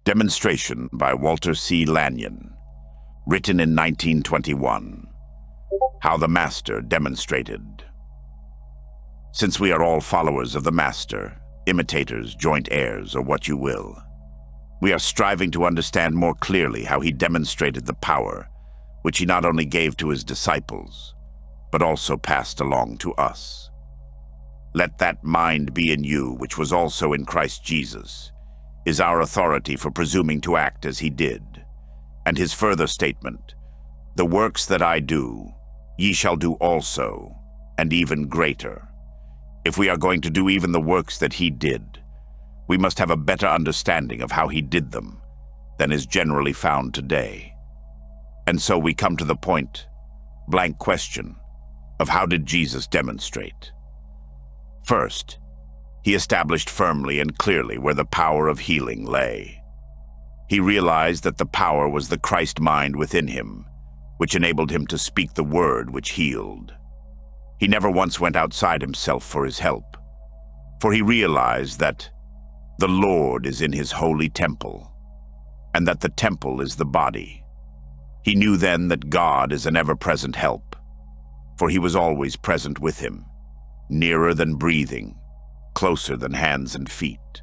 Demonstration by Walter C. Lanyon, written in 1921. How the Master demonstrated. Since we are all followers of the Master, imitators, joint heirs, or what you will, we are striving to understand more clearly how he demonstrated the power which he not only gave to his disciples, but also passed along to us. Let that mind be in you which was also in Christ Jesus, is our authority for presuming to act as he did. And his further statement, the works that I do, ye shall do also, and even greater. If we are going to do even the works that he did, we must have a better understanding of how he did them than is generally found today. And so we come to the point, blank question, of how did Jesus demonstrate? First, he established firmly and clearly where the power of healing lay. He realized that the power was the Christ mind within him, which enabled him to speak the word which healed. He never once went outside himself for his help, for he realized that the Lord is in his holy temple, and that the temple is the body. He knew then that God is an ever-present help, for he was always present with him, nearer than breathing, closer than hands and feet.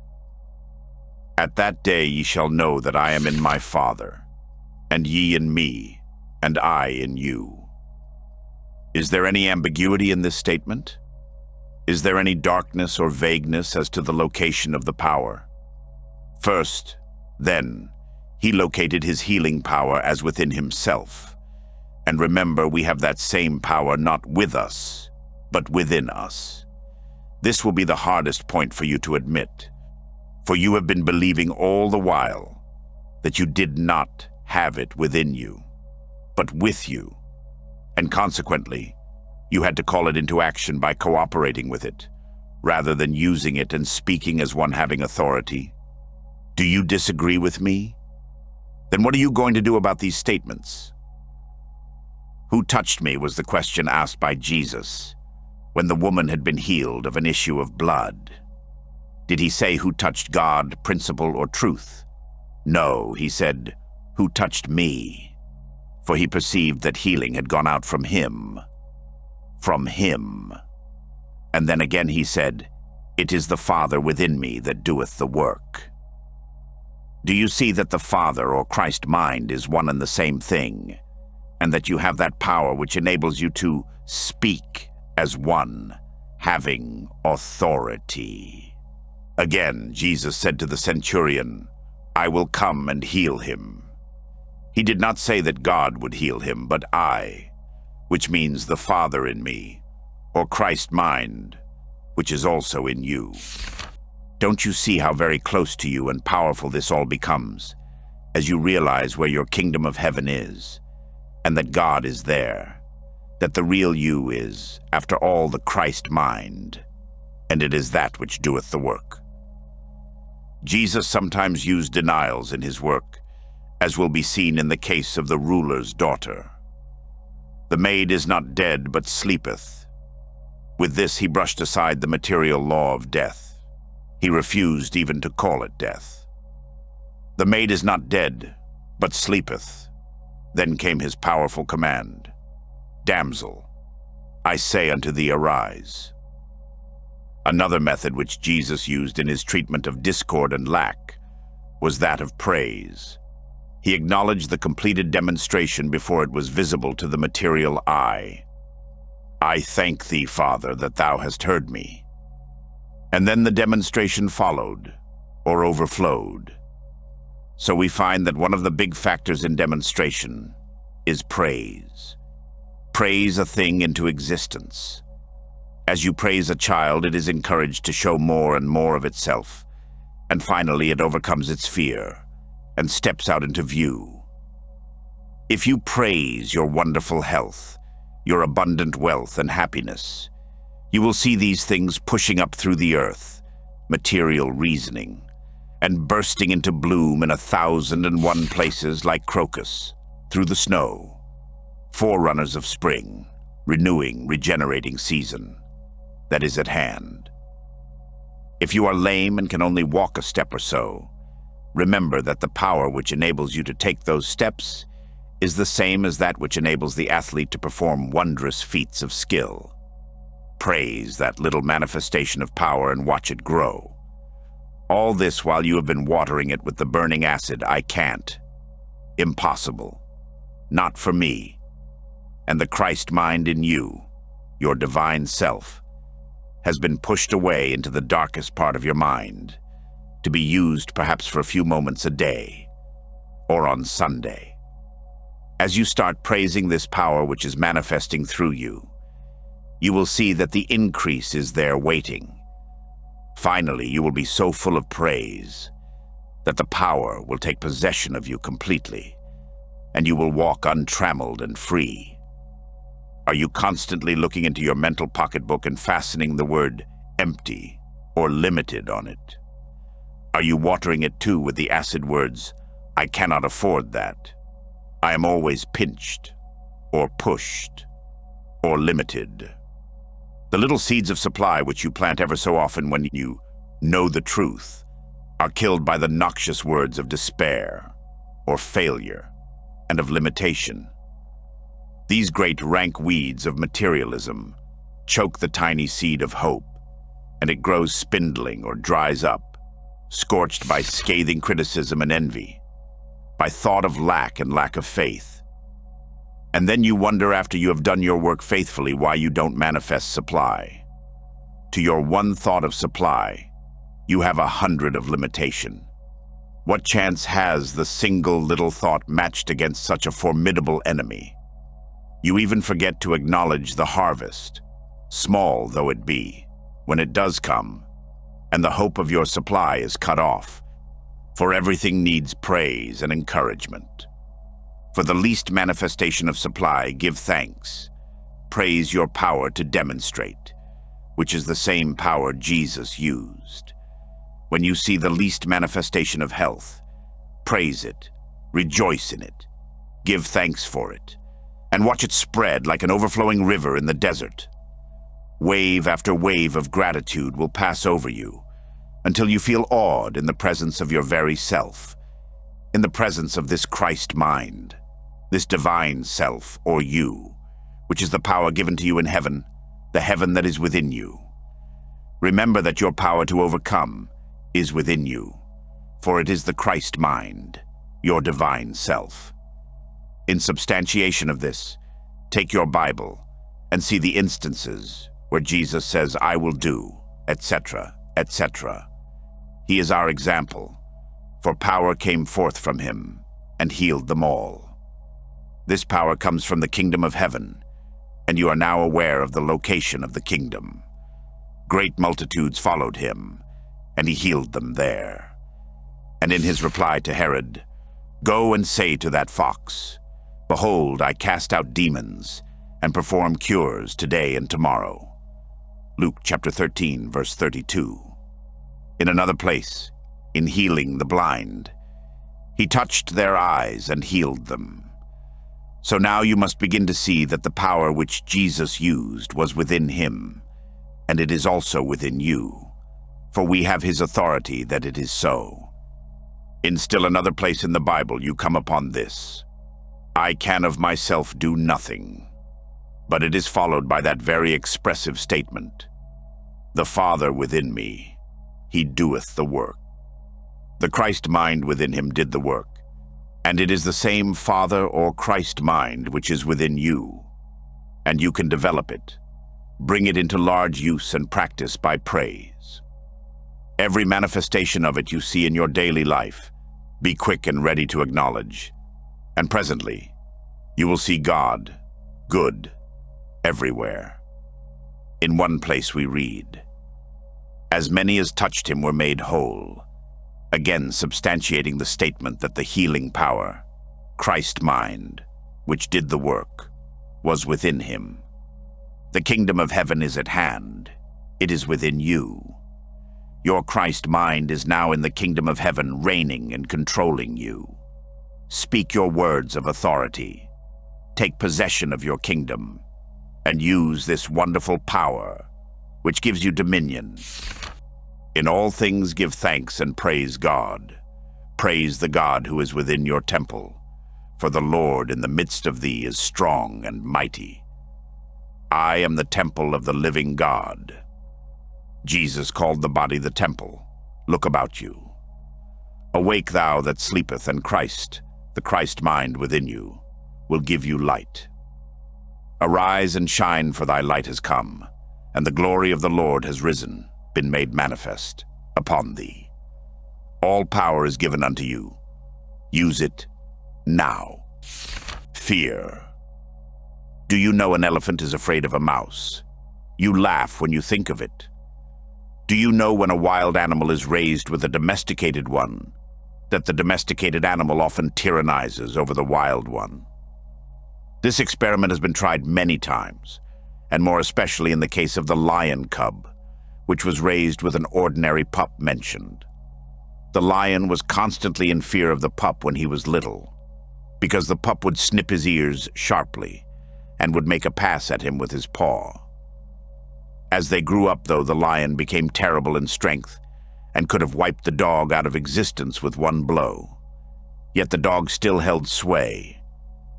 At that day ye shall know that I am in my Father, and ye in me, and I in you. Is there any ambiguity in this statement? Is there any darkness or vagueness as to the location of the power? First, then, he located his healing power as within himself. And remember, we have that same power not with us, but within us. This will be the hardest point for you to admit, for you have been believing all the while that you did not have it within you, but with you, and consequently, you had to call it into action by cooperating with it, rather than using it and speaking as one having authority. Do you disagree with me? Then what are you going to do about these statements? Who touched me was the question asked by Jesus when the woman had been healed of an issue of blood. Did he say who touched God, principle, or truth? No, he said, who touched me? For he perceived that healing had gone out from him. From him. And then again he said, it is the Father within me that doeth the work. Do you see that the Father or Christ mind is one and the same thing, and that you have that power which enables you to speak as one, having authority? Again, Jesus said to the centurion, I will come and heal him. He did not say that God would heal him, but I, which means the Father in me, or Christ mind, which is also in you. Don't you see how very close to you and powerful this all becomes, as you realize where your kingdom of heaven is, and that God is there, that the real you is, after all, the Christ mind, and it is that which doeth the work. Jesus sometimes used denials in his work, as will be seen in the case of the ruler's daughter. The maid is not dead, but sleepeth. With this he brushed aside the material law of death. He refused even to call it death. The maid is not dead, but sleepeth. Then came his powerful command, Damsel, I say unto thee, arise. Another method which Jesus used in his treatment of discord and lack was that of praise. He acknowledged the completed demonstration before it was visible to the material eye. I thank thee, Father, that thou hast heard me. And then the demonstration followed, or overflowed. So we find that one of the big factors in demonstration is praise. Praise a thing into existence. As you praise a child, it is encouraged to show more and more of itself, and finally it overcomes its fear and steps out into view. If you praise your wonderful health, your abundant wealth and happiness, you will see these things pushing up through the earth, material reasoning, and bursting into bloom in 1,001 places like crocus, through the snow, forerunners of spring, renewing, regenerating season that is at hand. If you are lame and can only walk a step or so, Remember that the power which enables you to take those steps is the same as that which enables the athlete to perform wondrous feats of skill. Praise that little manifestation of power and watch it grow. All this while you have been watering it with the burning acid, I can't. Impossible. Not for me. And the Christ mind in you, your divine self, has been pushed away into the darkest part of your mind, to be used perhaps for a few moments a day, or on Sunday. As you start praising this power which is manifesting through you, you will see that the increase is there waiting. Finally, you will be so full of praise that the power will take possession of you completely, and you will walk untrammeled and free. Are you constantly looking into your mental pocketbook and fastening the word empty or limited on it? Are you watering it too with the acid words, I cannot afford that, I am always pinched, or pushed, or limited? The little seeds of supply which you plant ever so often when you know the truth are killed by the noxious words of despair, or failure, and of limitation. These great rank weeds of materialism choke the tiny seed of hope, and it grows spindling or dries up, scorched by scathing criticism and envy, by thought of lack and lack of faith. And then you wonder after you have done your work faithfully why you don't manifest supply. To your one thought of supply, you have 100 of limitation. What chance has the single little thought matched against such a formidable enemy? You even forget to acknowledge the harvest, small though it be, when it does come, and the hope of your supply is cut off, for everything needs praise and encouragement. For the least manifestation of supply, give thanks. Praise your power to demonstrate, which is the same power Jesus used. When you see the least manifestation of health, praise it, rejoice in it, give thanks for it, and watch it spread like an overflowing river in the desert. Wave after wave of gratitude will pass over you until you feel awed in the presence of your very self, in the presence of this Christ mind, this divine self, or you, which is the power given to you in heaven, the heaven that is within you. Remember that your power to overcome is within you, for it is the Christ mind, your divine self. In substantiation of this, take your Bible and see the instances where Jesus says, I will do, etc., etc. He is our example, for power came forth from him and healed them all. This power comes from the kingdom of heaven, and you are now aware of the location of the kingdom. Great multitudes followed him, and he healed them there. And in his reply to Herod, go and say to that fox, behold, I cast out demons and perform cures today and tomorrow. Luke chapter 13, verse 32. In another place, in healing the blind, he touched their eyes and healed them. So now you must begin to see that the power which Jesus used was within him, and it is also within you, for we have his authority that it is so. In still another place in the Bible you come upon this, I can of myself do nothing, but it is followed by that very expressive statement, the Father within me, he doeth the work. The Christ mind within him did the work, and it is the same Father or Christ mind which is within you, and you can develop it, bring it into large use and practice by praise. Every manifestation of it you see in your daily life, be quick and ready to acknowledge, and presently you will see God, good, everywhere. In one place we read, as many as touched him were made whole, again substantiating the statement that the healing power, Christ mind, which did the work, was within him. The kingdom of heaven is at hand. It is within you. Your Christ mind is now in the kingdom of heaven, reigning and controlling you. Speak your words of authority. Take possession of your kingdom, and use this wonderful power, which gives you dominion. In all things give thanks and praise God. Praise the God who is within your temple, for the Lord in the midst of thee is strong and mighty. I am the temple of the living God. Jesus called the body the temple. Look about you. Awake thou that sleepeth, and Christ, the Christ mind within you, will give you light. Arise and shine, for thy light has come, and the glory of the Lord has risen, been made manifest upon thee. All power is given unto you. Use it now. Fear. Do you know an elephant is afraid of a mouse? You laugh when you think of it. Do you know when a wild animal is raised with a domesticated one, that the domesticated animal often tyrannizes over the wild one? This experiment has been tried many times, and more especially in the case of the lion cub, which was raised with an ordinary pup mentioned. The lion was constantly in fear of the pup when he was little, because the pup would snip his ears sharply and would make a pass at him with his paw. As they grew up, though, the lion became terrible in strength and could have wiped the dog out of existence with one blow. Yet the dog still held sway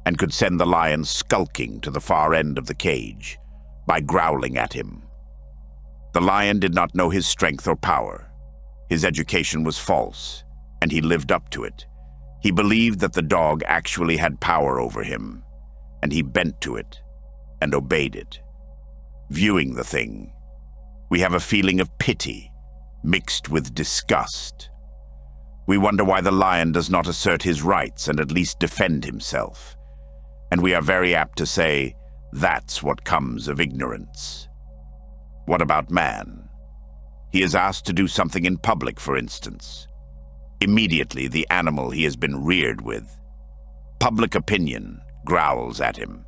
and could send the lion skulking to the far end of the cage by growling at him. The lion did not know his strength or power. His education was false, and he lived up to it. He believed that the dog actually had power over him, and he bent to it and obeyed it. Viewing the thing, we have a feeling of pity mixed with disgust. We wonder why the lion does not assert his rights and at least defend himself. And we are very apt to say, that's what comes of ignorance. What about man? He is asked to do something in public, for instance. Immediately, the animal he has been reared with, public opinion, growls at him,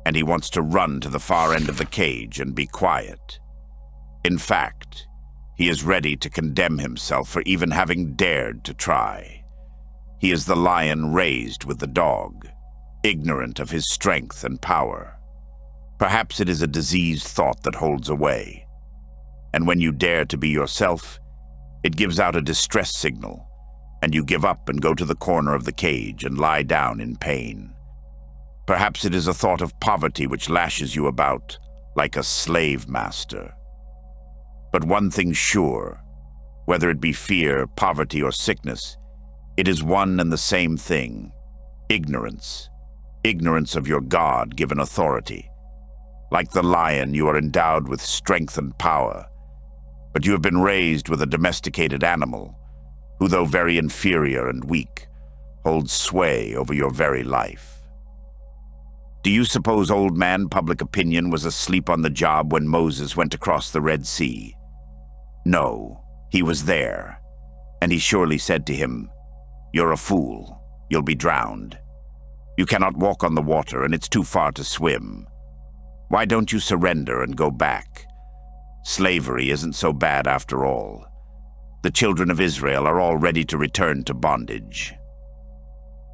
and he wants to run to the far end of the cage and be quiet. In fact, he is ready to condemn himself for even having dared to try. He is the lion raised with the dog, ignorant of his strength and power. Perhaps it is a diseased thought that holds away. And when you dare to be yourself, it gives out a distress signal, and you give up and go to the corner of the cage and lie down in pain. Perhaps it is a thought of poverty which lashes you about like a slave master. But one thing's sure, whether it be fear, poverty, or sickness, it is one and the same thing: ignorance. Ignorance of your God-given authority. Like the lion, you are endowed with strength and power, but you have been raised with a domesticated animal, who, though very inferior and weak, holds sway over your very life. Do you suppose old man public opinion was asleep on the job when Moses went across the Red Sea? No, he was there, and he surely said to him, "You're a fool, you'll be drowned. You cannot walk on the water, and it's too far to swim. Why don't you surrender and go back? Slavery isn't so bad after all. The children of Israel are all ready to return to bondage."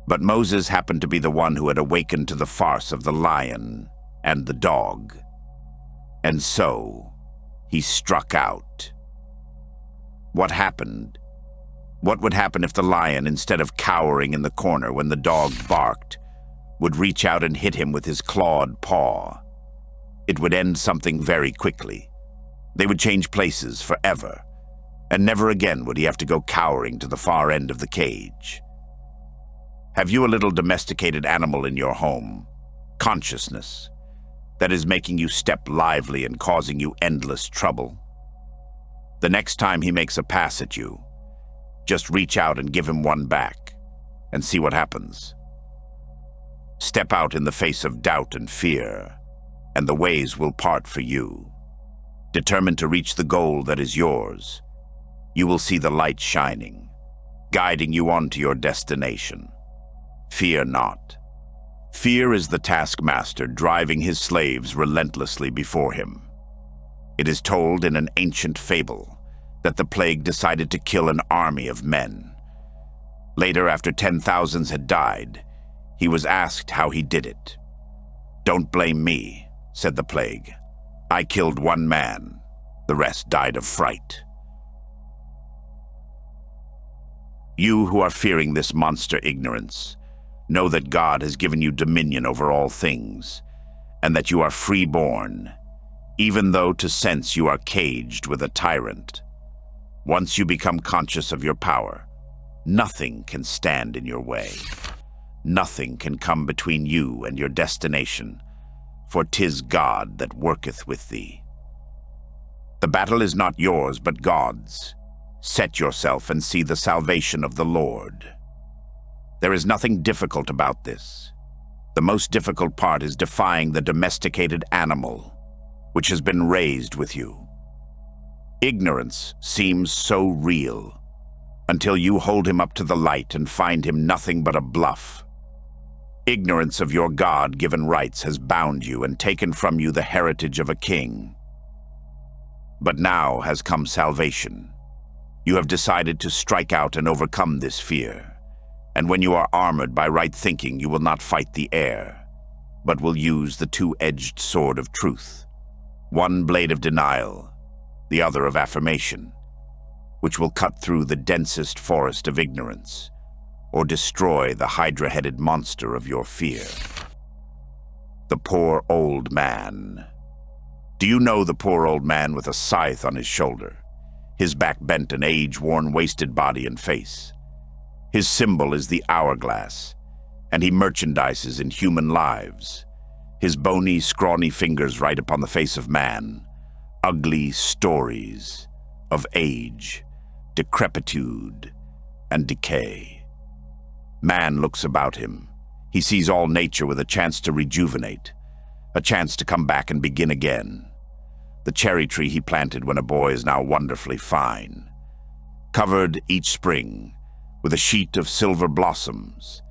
But Moses happened to be the one who had awakened to the farce of the lion and the dog. And so, he struck out. What happened? What would happen if the lion, instead of cowering in the corner when the dog barked, would reach out and hit him with his clawed paw? It would end something very quickly. They would change places forever, and never again would he have to go cowering to the far end of the cage. Have you a little domesticated animal in your home, consciousness, that is making you step lively and causing you endless trouble? The next time he makes a pass at you, just reach out and give him one back, and see what happens. Step out in the face of doubt and fear, and the ways will part for you. Determined to reach the goal that is yours, you will see the light shining, guiding you on to your destination. Fear not. Fear is the taskmaster driving his slaves relentlessly before him. It is told in an ancient fable that the plague decided to kill an army of men. Later, after 10,000 had died, he was asked how he did it. "Don't blame me," said the plague. "I killed one man. The rest died of fright." You who are fearing this monster ignorance, know that God has given you dominion over all things, and that you are free-born, even though to sense you are caged with a tyrant. Once you become conscious of your power, nothing can stand in your way. Nothing can come between you and your destination, for 'tis God that worketh with thee. The battle is not yours, but God's. Set yourself and see the salvation of the Lord. There is nothing difficult about this. The most difficult part is defying the domesticated animal, which has been raised with you. Ignorance seems so real, until you hold him up to the light and find him nothing but a bluff. Ignorance of your God-given rights has bound you and taken from you the heritage of a king. But now has come salvation. You have decided to strike out and overcome this fear. And when you are armored by right thinking, you will not fight the air, but will use the two-edged sword of truth, one blade of denial, the other of affirmation, which will cut through the densest forest of ignorance, or destroy the hydra-headed monster of your fear. The poor old man. Do you know the poor old man with a scythe on his shoulder, his back bent, an age-worn, wasted body and face? His symbol is the hourglass, and he merchandises in human lives. His bony, scrawny fingers write upon the face of man ugly stories of age, decrepitude, and decay. Man looks about him. He sees all nature with a chance to rejuvenate, a chance to come back and begin again. The cherry tree he planted when a boy is now wonderfully fine, covered each spring with a sheet of silver blossoms,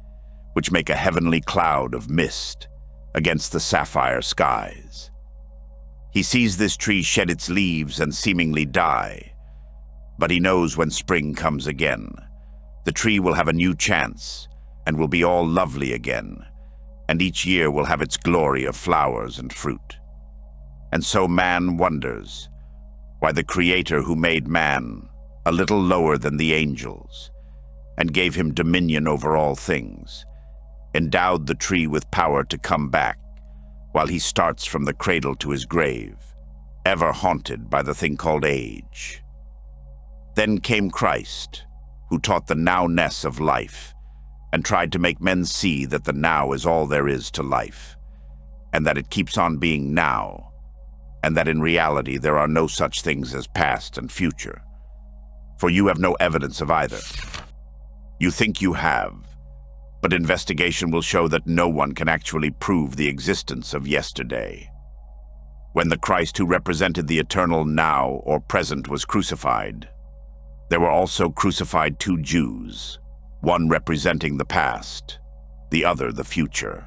which make a heavenly cloud of mist against the sapphire skies. He sees this tree shed its leaves and seemingly die, but he knows when spring comes again, the tree will have a new chance and will be all lovely again, and each year will have its glory of flowers and fruit. And so man wonders why the Creator who made man a little lower than the angels and gave him dominion over all things, endowed the tree with power to come back while he starts from the cradle to his grave, ever haunted by the thing called age. Then came Christ, who taught the now-ness of life and tried to make men see that the now is all there is to life, and that it keeps on being now, and that in reality there are no such things as past and future, for you have no evidence of either. You think you have, but investigation will show that no one can actually prove the existence of yesterday. When the Christ who represented the eternal now or present was crucified, there were also crucified two Jews, one representing the past, the other the future.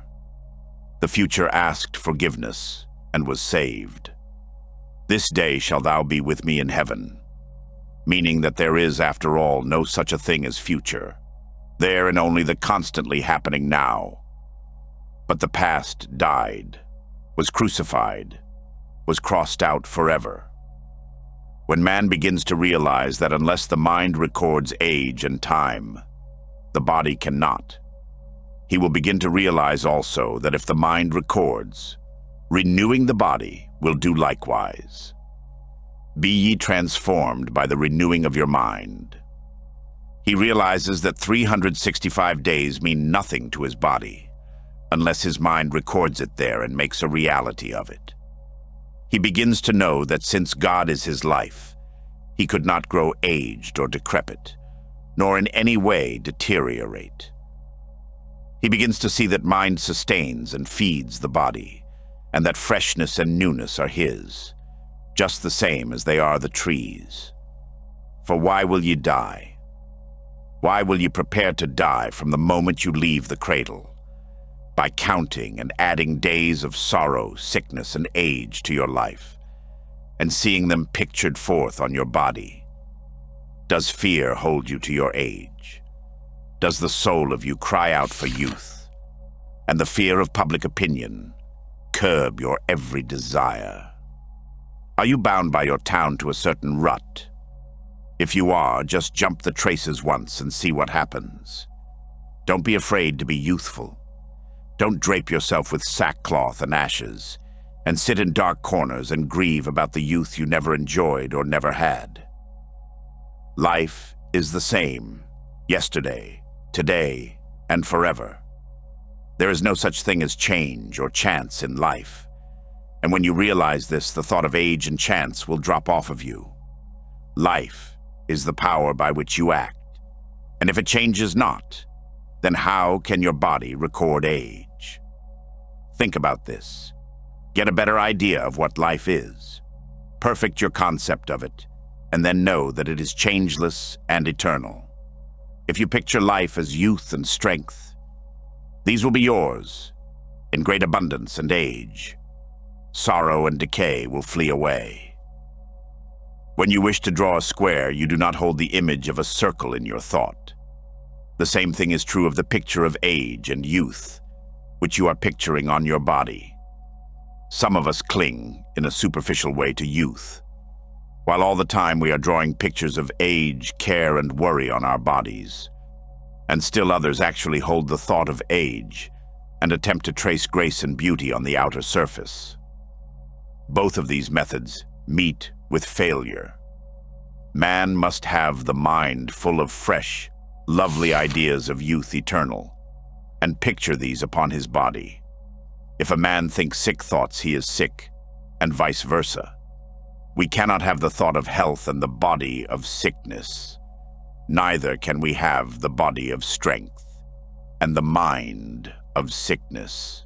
The future asked forgiveness and was saved. This day shalt thou be with me in heaven, meaning that there is, after all, no such a thing as future, there and only the constantly happening now. But the past died, was crucified, was crossed out forever. When man begins to realize that unless the mind records age and time, the body cannot, he will begin to realize also that if the mind records, renewing the body will do likewise. Be ye transformed by the renewing of your mind. He realizes that 365 days mean nothing to his body, unless his mind records it there and makes a reality of it. He begins to know that since God is his life, he could not grow aged or decrepit, nor in any way deteriorate. He begins to see that mind sustains and feeds the body, and that freshness and newness are his, just the same as they are the trees. For why will ye die? Why will you prepare to die from the moment you leave the cradle? By counting and adding days of sorrow, sickness, and age to your life, and seeing them pictured forth on your body. Does fear hold you to your age? Does the soul of you cry out for youth? And the fear of public opinion curb your every desire? Are you bound by your town to a certain rut? If you are, just jump the traces once and see what happens. Don't be afraid to be youthful. Don't drape yourself with sackcloth and ashes, and sit in dark corners and grieve about the youth you never enjoyed or never had. Life is the same, yesterday, today, and forever. There is no such thing as change or chance in life. And when you realize this, the thought of age and chance will drop off of you. Life is the power by which you act. And if it changes not, then how can your body record age? Think about this. Get a better idea of what life is. Perfect your concept of it, and then know that it is changeless and eternal. If you picture life as youth and strength, these will be yours in great abundance and age. Sorrow and decay will flee away. When you wish to draw a square, you do not hold the image of a circle in your thought. The same thing is true of the picture of age and youth, which you are picturing on your body. Some of us cling in a superficial way to youth, while all the time we are drawing pictures of age, care, and worry on our bodies. And still others actually hold the thought of age and attempt to trace grace and beauty on the outer surface. Both of these methods meet with failure. Man must have the mind full of fresh, lovely ideas of youth eternal, and picture these upon his body. If a man thinks sick thoughts, he is sick, and vice versa. We cannot have the thought of health and the body of sickness. Neither can we have the body of strength and the mind of sickness.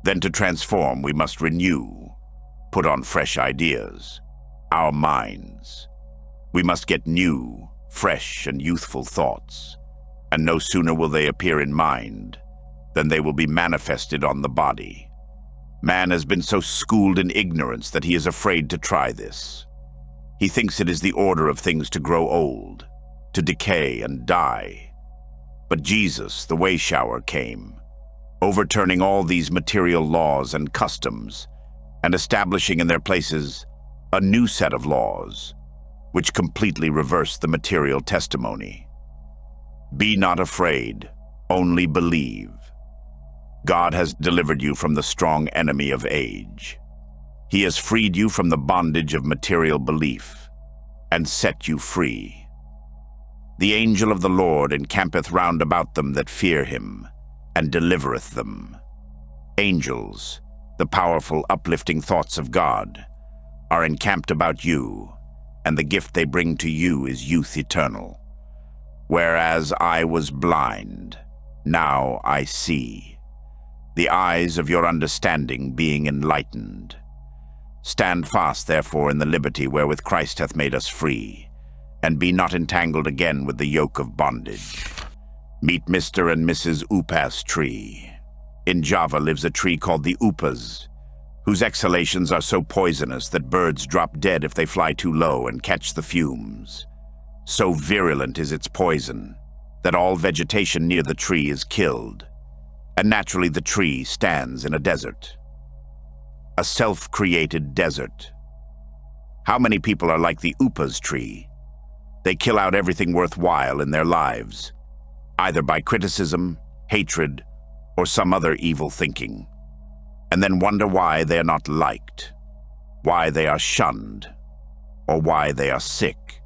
Then to transform, we must renew, put on fresh ideas, our minds. We must get new, fresh, and youthful thoughts, and no sooner will they appear in mind than they will be manifested on the body. Man has been so schooled in ignorance that he is afraid to try this. He thinks it is the order of things to grow old, to decay and die. But Jesus, the way shower, came, overturning all these material laws and customs, and establishing in their places a new set of laws, which completely reversed the material testimony. Be not afraid, only believe. God has delivered you from the strong enemy of age. He has freed you from the bondage of material belief and set you free. The angel of the Lord encampeth round about them that fear him, and delivereth them. Angels, the powerful, uplifting thoughts of God, are encamped about you, and the gift they bring to you is youth eternal. Whereas I was blind, now I see, the eyes of your understanding being enlightened. Stand fast, therefore, in the liberty wherewith Christ hath made us free, and be not entangled again with the yoke of bondage. Meet Mr. and Mrs. Upas tree. In Java lives a tree called the upas, whose exhalations are so poisonous that birds drop dead if they fly too low and catch the fumes. So virulent is its poison that all vegetation near the tree is killed, and naturally the tree stands in a desert. A self-created desert. How many people are like the upas tree? They kill out everything worthwhile in their lives, either by criticism, hatred, or some other evil thinking, and then wonder why they are not liked, why they are shunned, or why they are sick.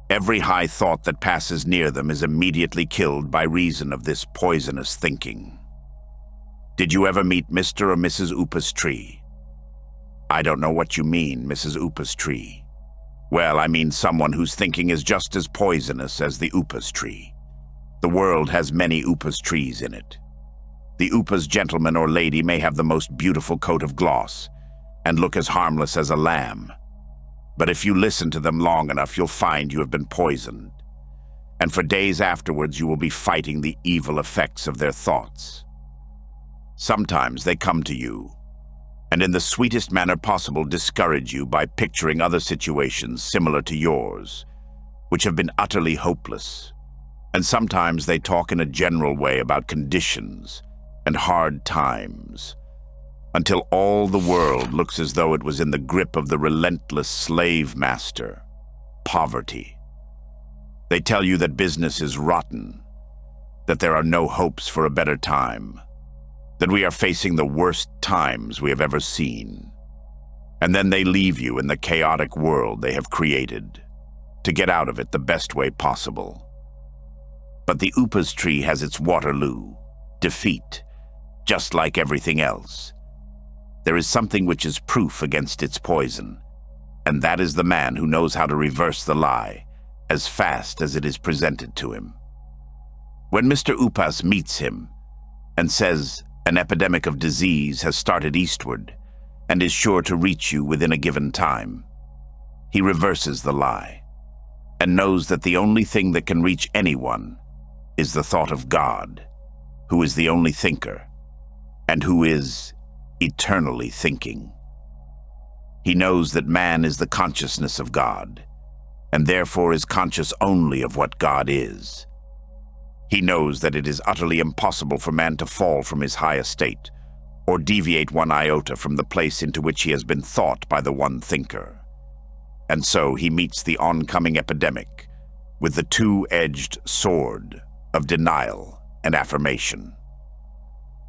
Every high thought that passes near them is immediately killed by reason of this poisonous thinking. Did you ever meet Mr. or Mrs. Upas tree? I don't know what you mean, Mrs. Upas tree. Well, I mean someone whose thinking is just as poisonous as the Upas tree. The world has many Upas trees in it. The Upas gentleman or lady may have the most beautiful coat of gloss and look as harmless as a lamb. But if you listen to them long enough, you'll find you have been poisoned. And for days afterwards, you will be fighting the evil effects of their thoughts. Sometimes they come to you, and in the sweetest manner possible discourage you by picturing other situations similar to yours, which have been utterly hopeless. And sometimes they talk in a general way about conditions and hard times, until all the world looks as though it was in the grip of the relentless slave master, poverty. They tell you that business is rotten, that there are no hopes for a better time, that we are facing the worst times we have ever seen. And then they leave you in the chaotic world they have created to get out of it the best way possible. But the upas tree has its Waterloo, defeat, just like everything else. There is something which is proof against its poison, and that is the man who knows how to reverse the lie as fast as it is presented to him. When Mr. Upas meets him and says an epidemic of disease has started eastward and is sure to reach you within a given time, he reverses the lie and knows that the only thing that can reach anyone is the thought of God, who is the only thinker and who is eternally thinking. He knows that man is the consciousness of God, and therefore is conscious only of what God is. He knows that it is utterly impossible for man to fall from his high estate, or deviate one iota from the place into which he has been thought by the one thinker. And so he meets the oncoming epidemic with the two-edged sword of denial and affirmation.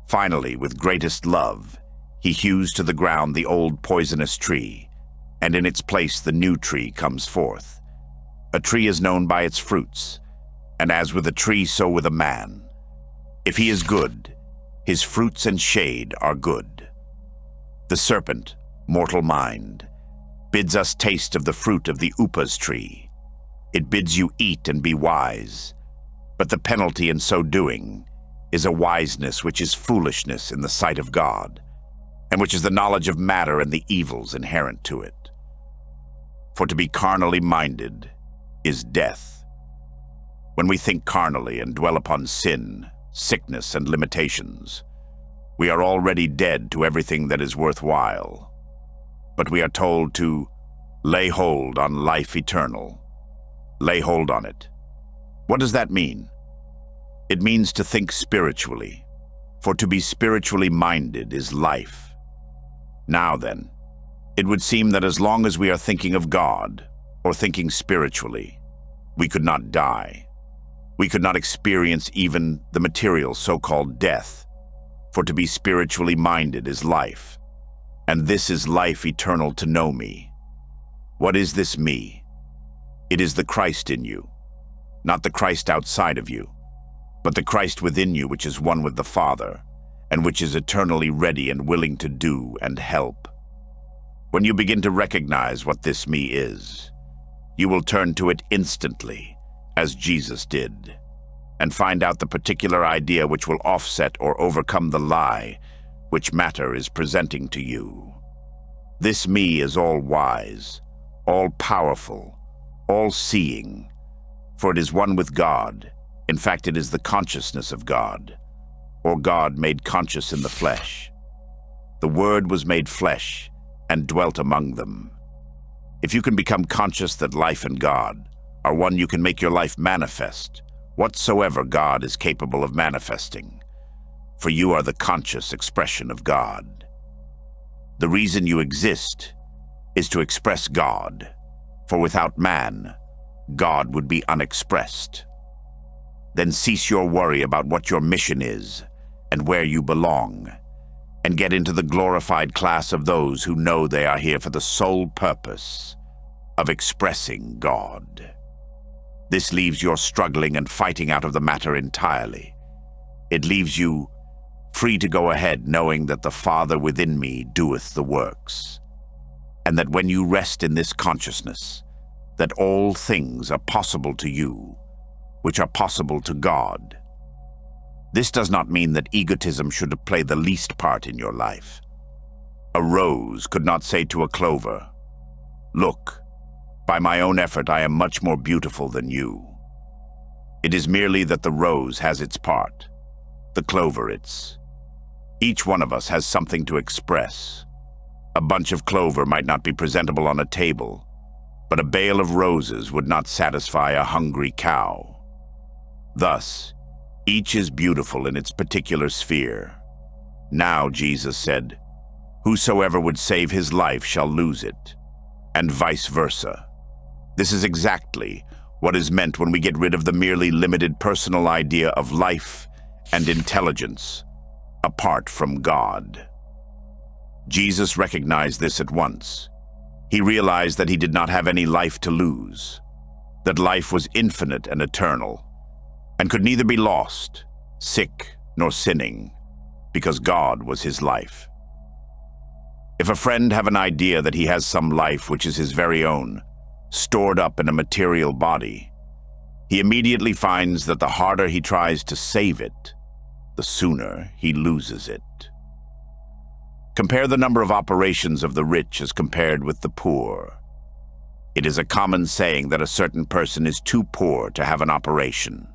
Finally, with greatest love, he hews to the ground the old poisonous tree, and in its place the new tree comes forth. A tree is known by its fruits, and as with a tree, so with a man. If he is good, his fruits and shade are good. The serpent, mortal mind, bids us taste of the fruit of the upas tree. It bids you eat and be wise, but the penalty in so doing is a wiseness which is foolishness in the sight of God, and which is the knowledge of matter and the evils inherent to it. For to be carnally minded is death. When we think carnally and dwell upon sin, sickness, and limitations, we are already dead to everything that is worthwhile. But we are told to lay hold on life eternal. Lay hold on it. What does that mean? It means to think spiritually, for to be spiritually minded is life. Now then, it would seem that as long as we are thinking of God, or thinking spiritually, we could not die. We could not experience even the material so-called death, for to be spiritually minded is life, and this is life eternal to know me. What is this me? It is the Christ in you, not the Christ outside of you, but the Christ within you, which is one with the Father, and which is eternally ready and willing to do and help. When you begin to recognize what this me is, you will turn to it instantly, as Jesus did, and find out the particular idea which will offset or overcome the lie which matter is presenting to you. This me is all-wise, all-powerful, all-seeing, for it is one with God. In fact, it is the consciousness of God, or God made conscious in the flesh. The Word was made flesh and dwelt among them. If you can become conscious that life and God are one, you can make your life manifest whatsoever God is capable of manifesting, for you are the conscious expression of God. The reason you exist is to express God, for without man, God would be unexpressed. Then cease your worry about what your mission is and where you belong, and get into the glorified class of those who know they are here for the sole purpose of expressing God. This leaves your struggling and fighting out of the matter entirely. It leaves you free to go ahead knowing that the Father within me doeth the works, and that when you rest in this consciousness, that all things are possible to you, which are possible to God. This does not mean that egotism should play the least part in your life. A rose could not say to a clover, "Look, by my own effort I am much more beautiful than you." It is merely that the rose has its part, the clover its. Each one of us has something to express. A bunch of clover might not be presentable on a table, but a bale of roses would not satisfy a hungry cow. Thus, each is beautiful in its particular sphere. Now, Jesus said, "Whosoever would save his life shall lose it," and vice versa. This is exactly what is meant when we get rid of the merely limited personal idea of life and intelligence apart from God. Jesus recognized this at once. He realized that he did not have any life to lose, that life was infinite and eternal, and could neither be lost, sick, nor sinning, because God was his life. If a friend have an idea that he has some life which is his very own, stored up in a material body, he immediately finds that the harder he tries to save it, the sooner he loses it. Compare the number of operations of the rich as compared with the poor. It is a common saying that a certain person is too poor to have an operation.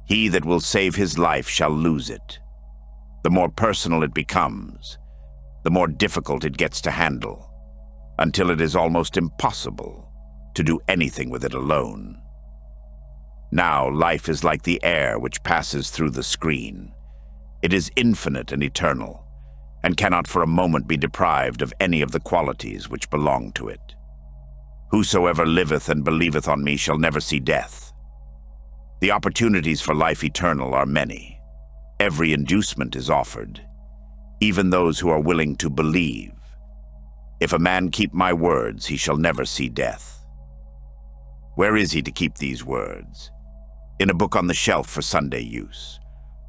He that will save his life shall lose it. The more personal it becomes, the more difficult it gets to handle, until it is almost impossible to do anything with it alone. Now, life is like the air which passes through the screen. It is infinite and eternal, and cannot for a moment be deprived of any of the qualities which belong to it. Whosoever liveth and believeth on me shall never see death. The opportunities for life eternal are many. Every inducement is offered, even those who are willing to believe. If a man keep my words, he shall never see death. Where is he to keep these words? In a book on the shelf for Sunday use?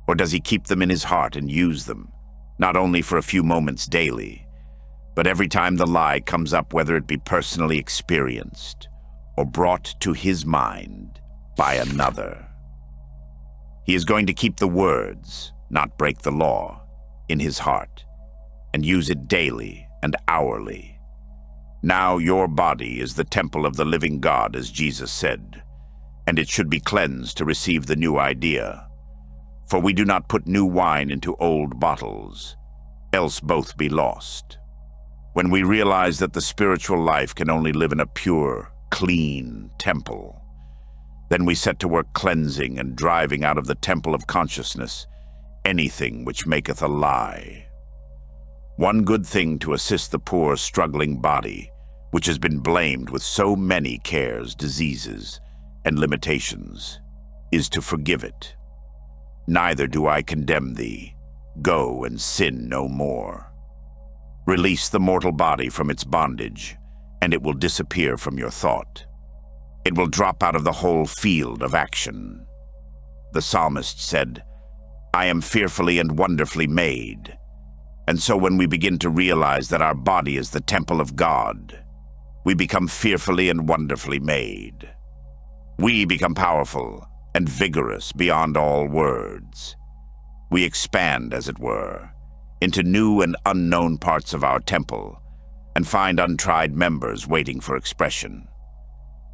Or does he keep them in his heart and use them, not only for a few moments daily, but every time the lie comes up, whether it be personally experienced or brought to his mind by another? He is going to keep the words, not break the law, in his heart, and use it daily and hourly. Now your body is the temple of the living God, as Jesus said, and it should be cleansed to receive the new idea. For we do not put new wine into old bottles, else both be lost. When we realize that the spiritual life can only live in a pure, clean temple, then we set to work cleansing and driving out of the temple of consciousness anything which maketh a lie. One good thing to assist the poor, struggling body, which has been blamed with so many cares, diseases, and limitations, is to forgive it. Neither do I condemn thee. Go and sin no more. Release the mortal body from its bondage, and it will disappear from your thought. It will drop out of the whole field of action. The psalmist said, I am fearfully and wonderfully made. And so when we begin to realize that our body is the temple of God, we become fearfully and wonderfully made. We become powerful and vigorous beyond all words. We expand, as it were, into new and unknown parts of our temple and find untried members waiting for expression.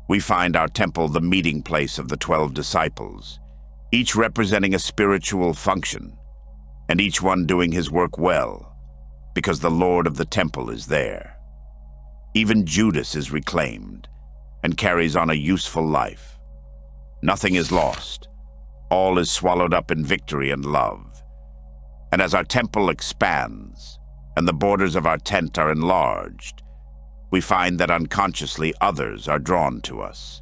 We find our temple the meeting place of the 12 disciples, each representing a spiritual function, and each one doing his work well, because the Lord of the temple is there. Even Judas is reclaimed and carries on a useful life. Nothing is lost. All is swallowed up in victory and love. And as our temple expands and the borders of our tent are enlarged, we find that unconsciously others are drawn to us.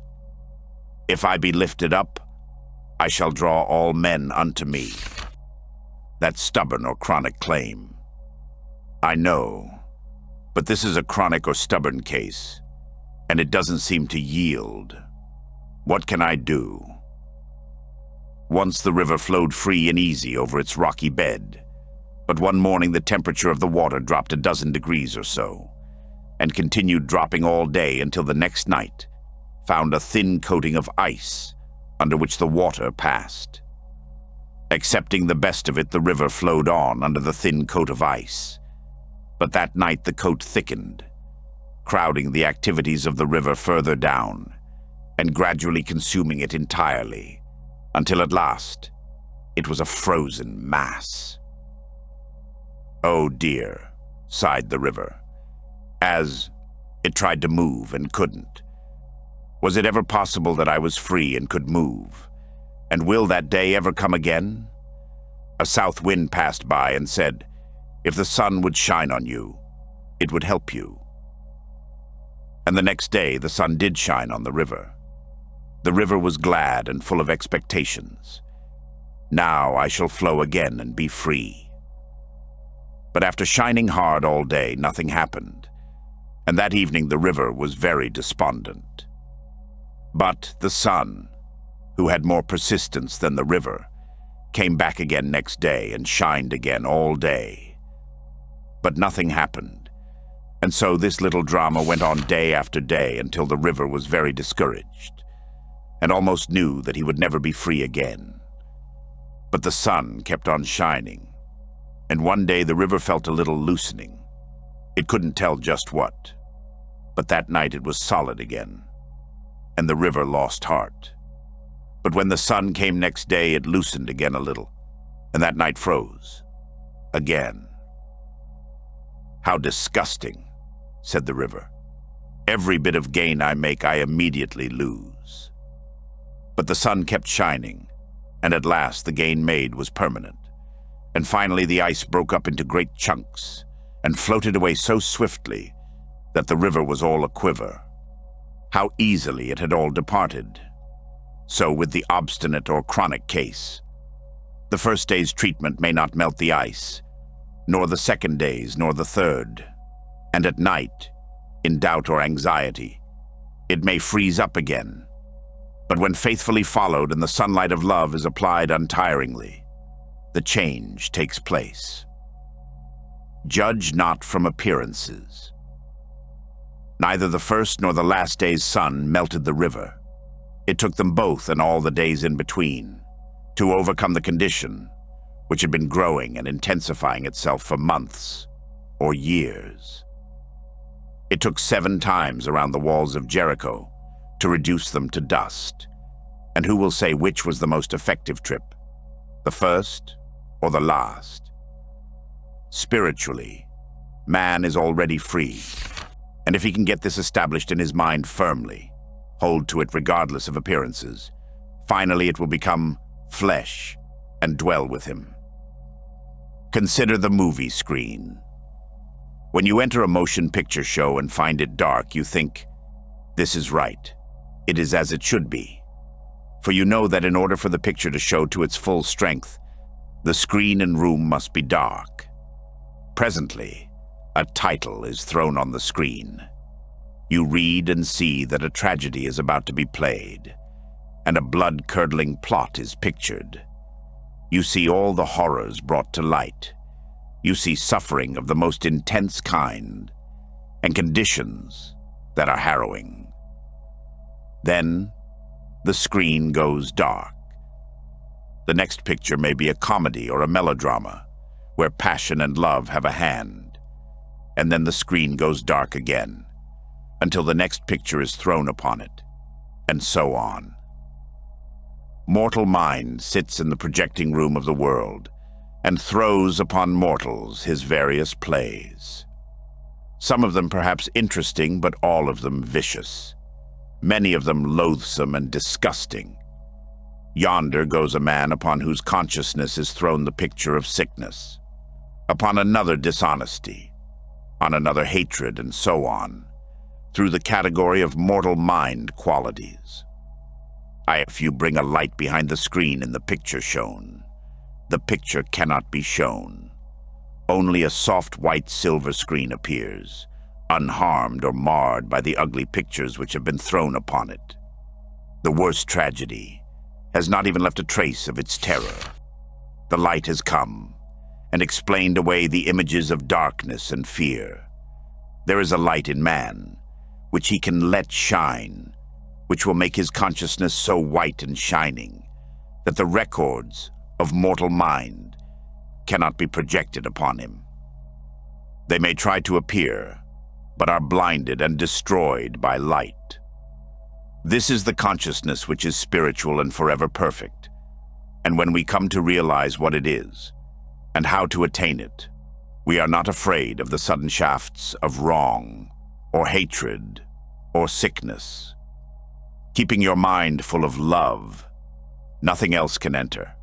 If I be lifted up, I shall draw all men unto me. That stubborn or chronic claim. I know, but this is a chronic or stubborn case, and it doesn't seem to yield. What can I do? Once the river flowed free and easy over its rocky bed, but one morning the temperature of the water dropped a dozen degrees or so, and continued dropping all day until the next night found a thin coating of ice under which the water passed. Accepting the best of it, the river flowed on under the thin coat of ice, but that night the coat thickened, crowding the activities of the river further down, and gradually consuming it entirely, until at last it was a frozen mass. Oh dear, sighed the river, as it tried to move and couldn't. Was it ever possible that I was free and could move? And will that day ever come again? A south wind passed by and said, if the sun would shine on you, it would help you. And the next day the sun did shine on the river. The river was glad and full of expectations. Now I shall flow again and be free. But after shining hard all day, nothing happened, and that evening the river was very despondent. But the sun, who had more persistence than the river, came back again next day and shined again all day. But nothing happened, and so this little drama went on day after day until the river was very discouraged and almost knew that he would never be free again. But the sun kept on shining, and one day the river felt a little loosening. It couldn't tell just what, but that night it was solid again, and the river lost heart. But when the sun came next day, it loosened again a little, and that night froze again. "How disgusting," said the river. "Every bit of gain I make, I immediately lose." But the sun kept shining, and at last the gain made was permanent. And finally the ice broke up into great chunks and floated away so swiftly that the river was all aquiver. How easily it had all departed. So with the obstinate or chronic case. The first day's treatment may not melt the ice, nor the second day's, nor the third. And at night, in doubt or anxiety, it may freeze up again. But when faithfully followed and the sunlight of love is applied untiringly, the change takes place. Judge not from appearances. Neither the first nor the last day's sun melted the river. It took them both and all the days in between to overcome the condition which had been growing and intensifying itself for months or years. It took 7 times around the walls of Jericho to reduce them to dust. And who will say which was the most effective trip, the first or the last? Spiritually, man is already free, and if he can get this established in his mind firmly, hold to it regardless of appearances, finally it will become flesh and dwell with him. Consider the movie screen. When you enter a motion picture show and find it dark, you think, "This is right. It is as it should be." For you know that in order for the picture to show to its full strength, the screen and room must be dark. Presently, a title is thrown on the screen. You read and see that a tragedy is about to be played, and a blood-curdling plot is pictured. You see all the horrors brought to light. You see suffering of the most intense kind, and conditions that are harrowing. Then, the screen goes dark. The next picture may be a comedy or a melodrama, where passion and love have a hand, and then the screen goes dark again, until the next picture is thrown upon it, and so on. Mortal mind sits in the projecting room of the world, and throws upon mortals his various plays. Some of them perhaps interesting, but all of them vicious. Many of them loathsome and disgusting. Yonder goes a man upon whose consciousness is thrown the picture of sickness, upon another dishonesty, on another hatred, and so on, through the category of mortal mind qualities. If you bring a light behind the screen in the picture shown, the picture cannot be shown. Only a soft white silver screen appears, unharmed or marred by the ugly pictures which have been thrown upon it. The worst tragedy has not even left a trace of its terror. The light has come and explained away the images of darkness and fear. There is a light in man, which he can let shine, which will make his consciousness so white and shining that the records of mortal mind cannot be projected upon him. They may try to appear, but are blinded and destroyed by light. This is the consciousness which is spiritual and forever perfect, and when we come to realize what it is, and how to attain it, we are not afraid of the sudden shafts of wrong, or hatred, or sickness. Keeping your mind full of love, nothing else can enter,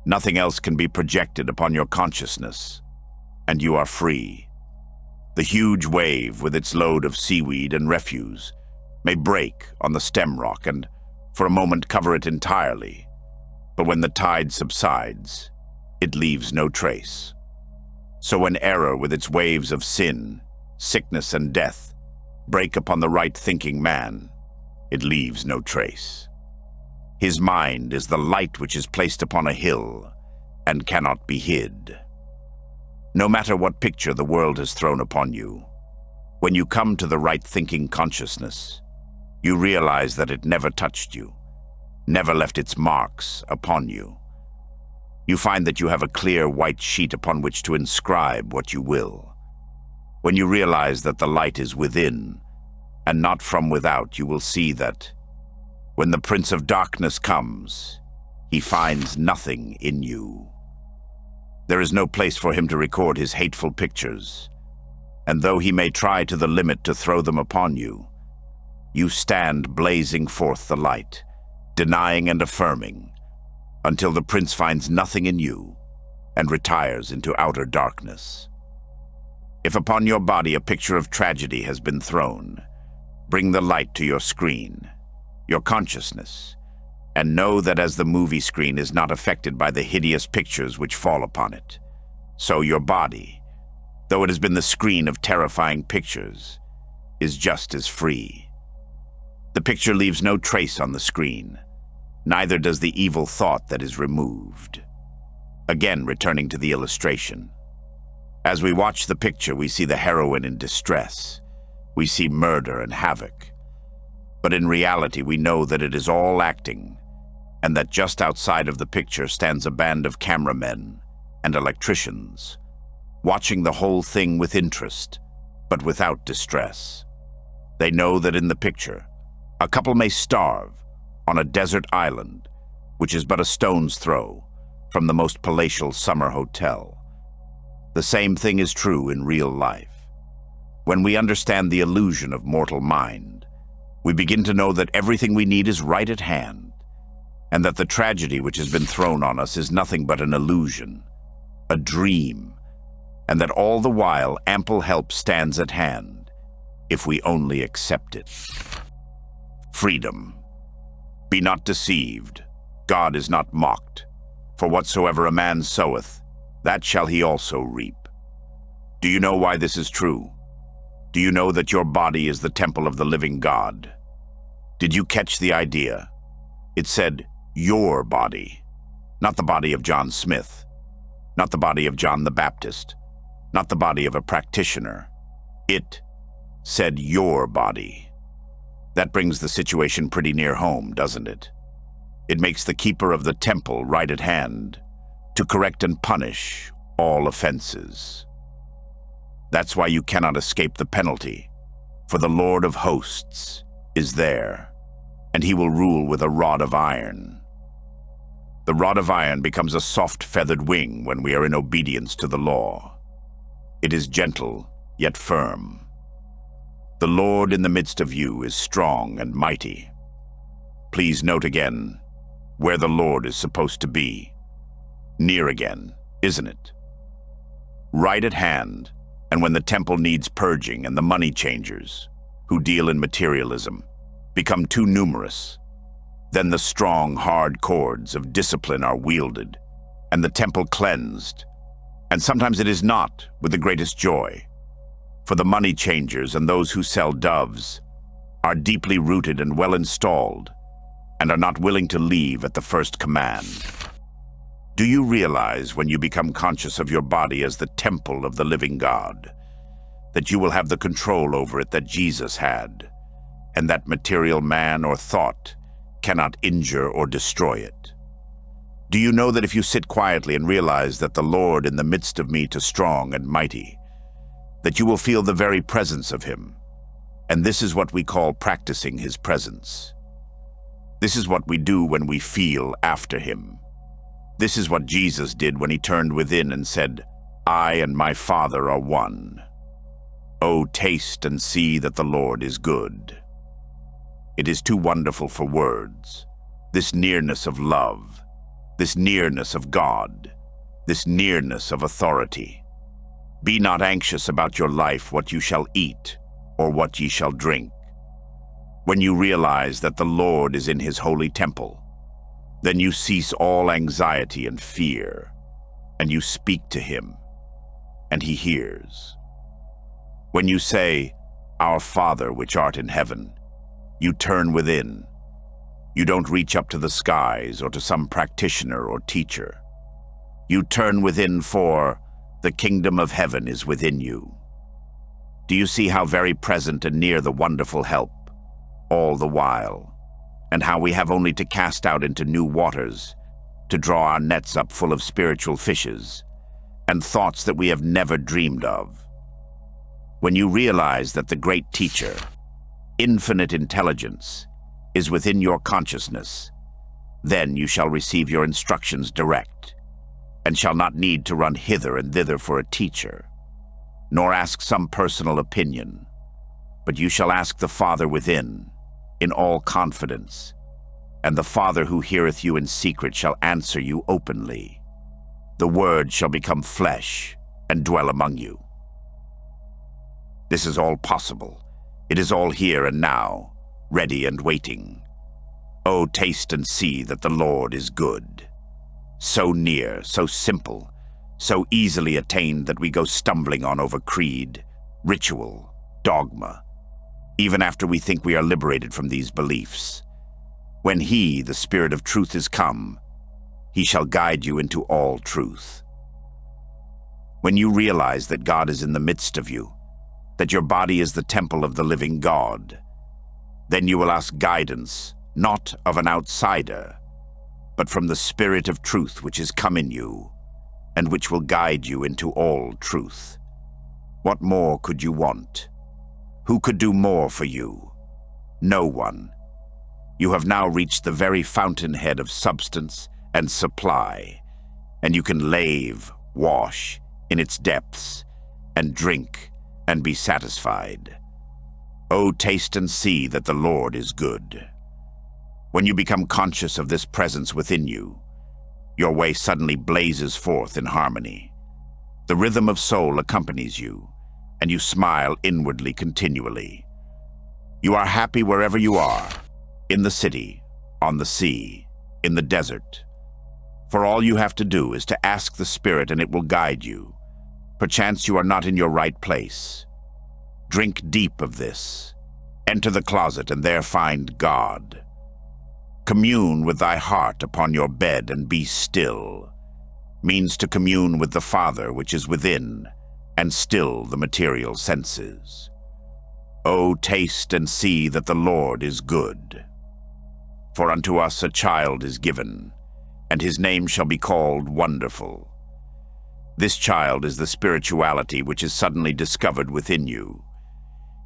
nothing else can be projected upon your consciousness, and you are free. The huge wave, with its load of seaweed and refuse, may break on the stem rock and, for a moment, cover it entirely. But when the tide subsides, it leaves no trace. So when error, with its waves of sin, sickness, and death, break upon the right-thinking man, it leaves no trace. His mind is the light which is placed upon a hill and cannot be hid. No matter what picture the world has thrown upon you, when you come to the right-thinking consciousness, you realize that it never touched you, never left its marks upon you. You find that you have a clear white sheet upon which to inscribe what you will. When you realize that the light is within and not from without, you will see that when the Prince of Darkness comes, he finds nothing in you. There is no place for him to record his hateful pictures, and though he may try to the limit to throw them upon you, you stand blazing forth the light, denying and affirming, until the prince finds nothing in you and retires into outer darkness. If upon your body a picture of tragedy has been thrown, bring the light to your screen, your consciousness, and know that as the movie screen is not affected by the hideous pictures which fall upon it, so your body, though it has been the screen of terrifying pictures, is just as free. The picture leaves no trace on the screen, neither does the evil thought that is removed. Again, returning to the illustration. As we watch the picture, we see the heroine in distress. We see murder and havoc. But in reality, we know that it is all acting, and that just outside of the picture stands a band of cameramen and electricians, watching the whole thing with interest, but without distress. They know that in the picture, a couple may starve on a desert island, which is but a stone's throw from the most palatial summer hotel. The same thing is true in real life. When we understand the illusion of mortal mind, we begin to know that everything we need is right at hand, and that the tragedy which has been thrown on us is nothing but an illusion, a dream, and that all the while ample help stands at hand, if we only accept it. Freedom. Be not deceived. God is not mocked. For whatsoever a man soweth, that shall he also reap. Do you know why this is true? Do you know that your body is the temple of the living God? Did you catch the idea? It said, your body, not the body of John Smith, not the body of John the Baptist, not the body of a practitioner. It said your body. That brings the situation pretty near home, doesn't it? It makes the keeper of the temple right at hand to correct and punish all offenses. That's why you cannot escape the penalty, for the Lord of hosts is there, and he will rule with a rod of iron. The rod of iron becomes a soft feathered wing when we are in obedience to the law. It is gentle, yet firm. The Lord in the midst of you is strong and mighty. Please note again where the Lord is supposed to be. Near again, isn't it? Right at hand, and when the temple needs purging and the money changers, who deal in materialism, become too numerous, then the strong, hard cords of discipline are wielded, and the temple cleansed. And sometimes it is not with the greatest joy, for the money changers and those who sell doves are deeply rooted and well installed, and are not willing to leave at the first command. Do you realize when you become conscious of your body as the temple of the living God, that you will have the control over it that Jesus had, and that material man or thought cannot injure or destroy it? Do you know that if you sit quietly and realize that the Lord in the midst of me is strong and mighty, that you will feel the very presence of him? And this is what we call practicing his presence. This is what we do when we feel after him. This is what Jesus did when he turned within and said, I and my Father are one. Oh, taste and see that the Lord is good. It is too wonderful for words, this nearness of love, this nearness of God, this nearness of authority. Be not anxious about your life, what you shall eat, or what ye shall drink. When you realize that the Lord is in his holy temple, then you cease all anxiety and fear, and you speak to him, and he hears. When you say, Our Father which art in heaven, you turn within. You don't reach up to the skies or to some practitioner or teacher. You turn within, for the kingdom of heaven is within you. Do you see how very present and near the wonderful help, all the while, and how we have only to cast out into new waters, to draw our nets up full of spiritual fishes, and thoughts that we have never dreamed of? When you realize that the great teacher, infinite intelligence, is within your consciousness, then you shall receive your instructions direct, and shall not need to run hither and thither for a teacher, nor ask some personal opinion, but you shall ask the Father within, in all confidence, and the Father who heareth you in secret shall answer you openly. The Word shall become flesh and dwell among you. This is all possible. It is all here and now, ready and waiting. Oh, taste and see that the Lord is good. So near, so simple, so easily attained that we go stumbling on over creed, ritual, dogma, even after we think we are liberated from these beliefs. When he, the Spirit of truth, is come, he shall guide you into all truth. When you realize that God is in the midst of you, that your body is the temple of the living God, then you will ask guidance, not of an outsider, but from the Spirit of truth which is come in you, and which will guide you into all truth. What more could you want? Who could do more for you? No one. You have now reached the very fountainhead of substance and supply, and you can lave, wash in its depths, and drink and be satisfied. Oh, taste and see that the Lord is good. When you become conscious of this presence within you, your way suddenly blazes forth in harmony. The rhythm of soul accompanies you, and you smile inwardly continually. You are happy wherever you are, in the city, on the sea, in the desert. For all you have to do is to ask the Spirit, and it will guide you. Perchance you are not in your right place. Drink deep of this. Enter the closet and there find God. Commune with thy heart upon your bed and be still, means to commune with the Father which is within, and still the material senses. O taste and see that the Lord is good. For unto us a child is given, and his name shall be called Wonderful. This child is the spirituality which is suddenly discovered within you.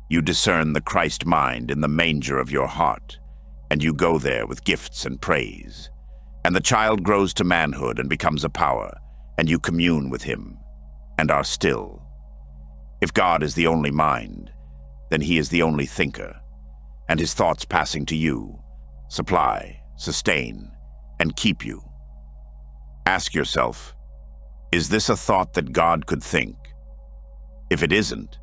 You discern the Christ mind in the manger of your heart, and you go there with gifts and praise. And the child grows to manhood and becomes a power, and you commune with him, and are still. If God is the only mind, then he is the only thinker, and his thoughts passing to you supply, sustain, and keep you. Ask yourself, is this a thought that God could think? If it isn't,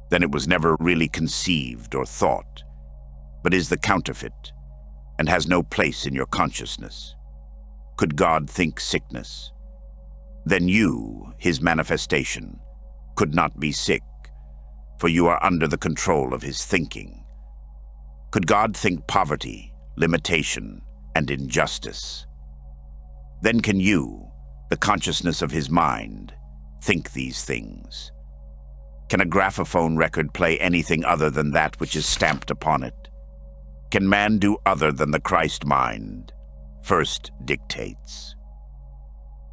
then it was never really conceived or thought, but is the counterfeit, and has no place in your consciousness. Could God think sickness? Then you, his manifestation, could not be sick, for you are under the control of his thinking. Could God think poverty, limitation, and injustice? Then can you, the consciousness of his mind, think these things? Can a graphophone record play anything other than that which is stamped upon it? Can man do other than the Christ mind first dictates?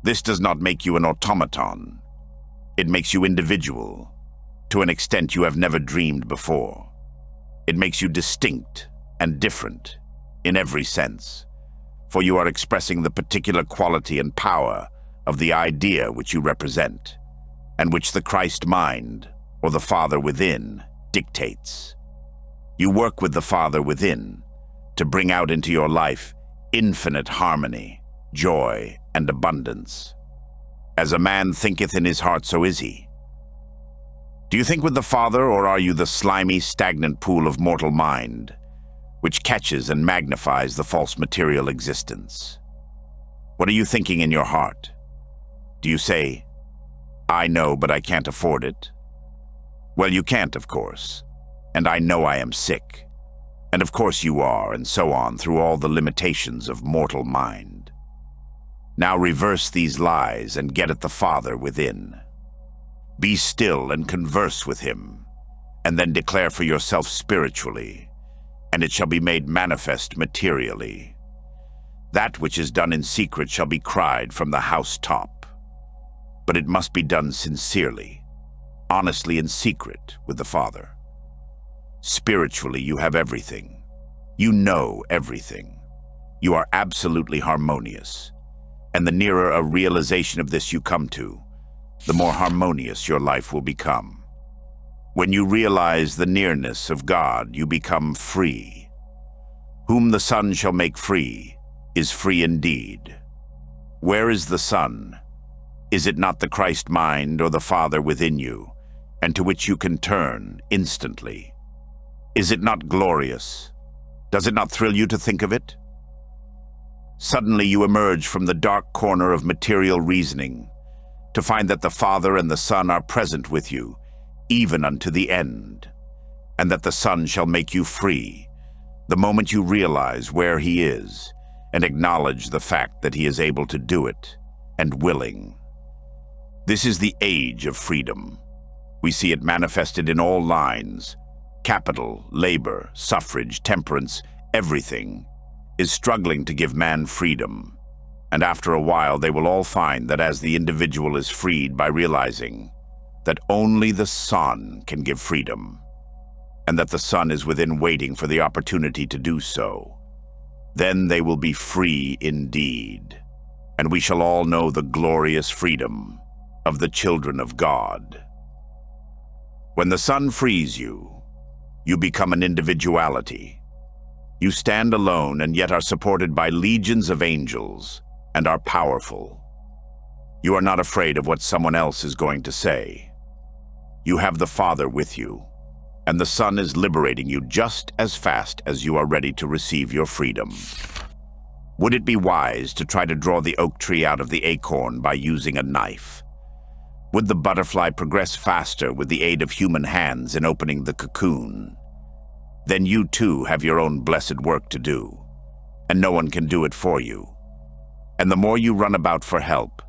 This does not make you an automaton. It makes you individual, to an extent you have never dreamed before. It makes you distinct and different in every sense, for you are expressing the particular quality and power of the idea which you represent, and which the Christ mind, or the Father within, dictates. You work with the Father within to bring out into your life infinite harmony, joy, and abundance. As a man thinketh in his heart, so is he. Do you think with the Father, or are you the slimy, stagnant pool of mortal mind, which catches and magnifies the false material existence? What are you thinking in your heart? Do you say, I know, but I can't afford it? Well, you can't, of course. And I know I am sick. And of course you are, and so on, through all the limitations of mortal mind. Now reverse these lies and get at the Father within. Be still and converse with him, and then declare for yourself spiritually, and it shall be made manifest materially. That which is done in secret shall be cried from the housetop. But it must be done sincerely, honestly in secret with the Father. Spiritually, you have everything. You know everything. You are absolutely harmonious. And the nearer a realization of this you come to, the more harmonious your life will become. When you realize the nearness of God, you become free. Whom the Son shall make free is free indeed. Where is the Son? Is it not the Christ mind or the Father within you, and to which you can turn instantly? Is it not glorious? Does it not thrill you to think of it? Suddenly you emerge from the dark corner of material reasoning to find that the Father and the Son are present with you, even unto the end, and that the Son shall make you free, the moment you realize where he is and acknowledge the fact that he is able to do it and willing. This is the age of freedom. We see it manifested in all lines. Capital, labor, suffrage, temperance, everything is struggling to give man freedom. And after a while, they will all find that as the individual is freed by realizing that only the Son can give freedom, and that the Son is within waiting for the opportunity to do so, then they will be free indeed, and we shall all know the glorious freedom of the children of God. When the Son frees you, you become an individuality. You stand alone and yet are supported by legions of angels and are powerful. You are not afraid of what someone else is going to say. You have the Father with you, and the Son is liberating you just as fast as you are ready to receive your freedom. Would it be wise to try to draw the oak tree out of the acorn by using a knife? Would the butterfly progress faster with the aid of human hands in opening the cocoon? Then you too have your own blessed work to do, and no one can do it for you. And the more you run about for help,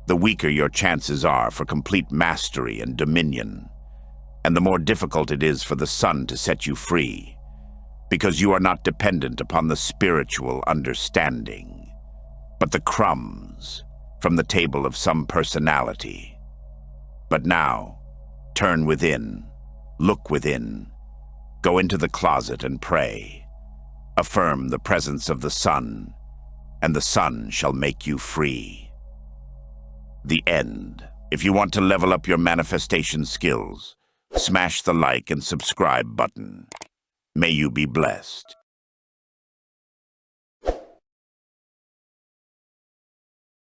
the weaker your chances are for complete mastery and dominion, and the more difficult it is for the Son to set you free, because you are not dependent upon the spiritual understanding, but the crumbs from the table of some personality. But now, turn within, look within, go into the closet and pray. Affirm the presence of the Son, and the Son shall make you free. The end. If you want to level up your manifestation skills, smash the like and subscribe button. May you be blessed.